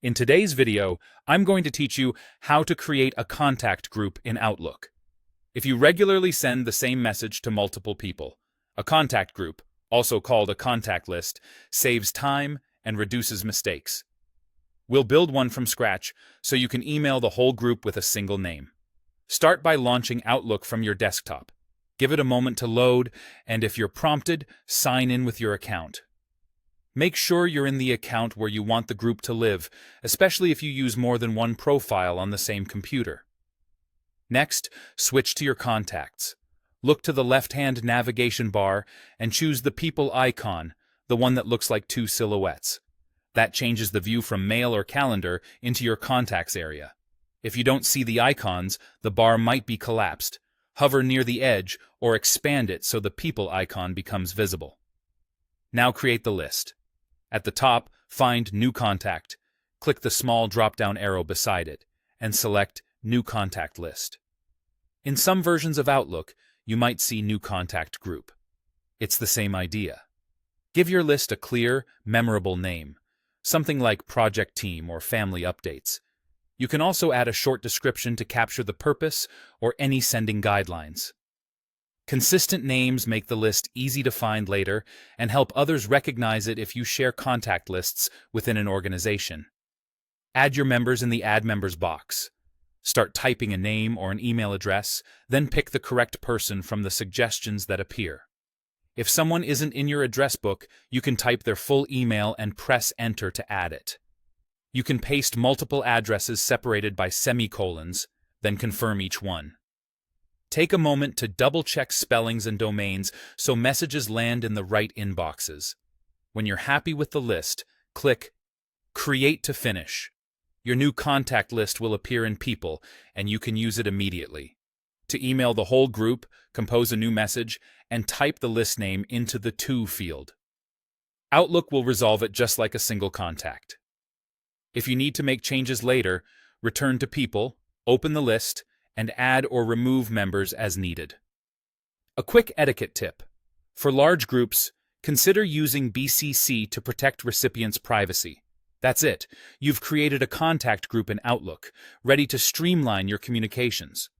In today's video, I'm going to teach you how to create a contact group in Outlook. If you regularly send the same message to multiple people, a contact group, also called a contact list, saves time and reduces mistakes. We'll build one from scratch so you can email the whole group with a single name. Start by launching Outlook from your desktop. Give it a moment to load, and if you're prompted, sign in with your account. Make sure you're in the account where you want the group to live, especially if you use more than one profile on the same computer. Next, switch to your contacts. Look to the left-hand navigation bar and choose the people icon, the one that looks like two silhouettes. That changes the view from mail or calendar into your contacts area. If you don't see the icons, the bar might be collapsed. Hover near the edge or expand it so the people icon becomes visible. Now create the list. At the top, find New Contact. Click the small drop-down arrow beside it and select New Contact List. In some versions of Outlook, you might see New Contact Group. It's the same idea. Give your list a clear, memorable name, something like Project Team or Family Updates. You can also add a short description to capture the purpose or any sending guidelines. Consistent names make the list easy to find later and help others recognize it if you share contact lists within an organization. Add your members in the Add Members box. Start typing a name or an email address, then pick the correct person from the suggestions that appear. If someone isn't in your address book, you can type their full email and press Enter to add it. You can paste multiple addresses separated by semicolons, then confirm each one. Take a moment to double-check spellings and domains so messages land in the right inboxes. When you're happy with the list, click Create to finish. Your new contact list will appear in People, and you can use it immediately. To email the whole group, compose a new message, and type the list name into the To field. Outlook will resolve it just like a single contact. If you need to make changes later, return to People, open the list, and add or remove members as needed. A quick etiquette tip. For large groups, consider using BCC to protect recipients' privacy. That's it. You've created a contact group in Outlook, ready to streamline your communications.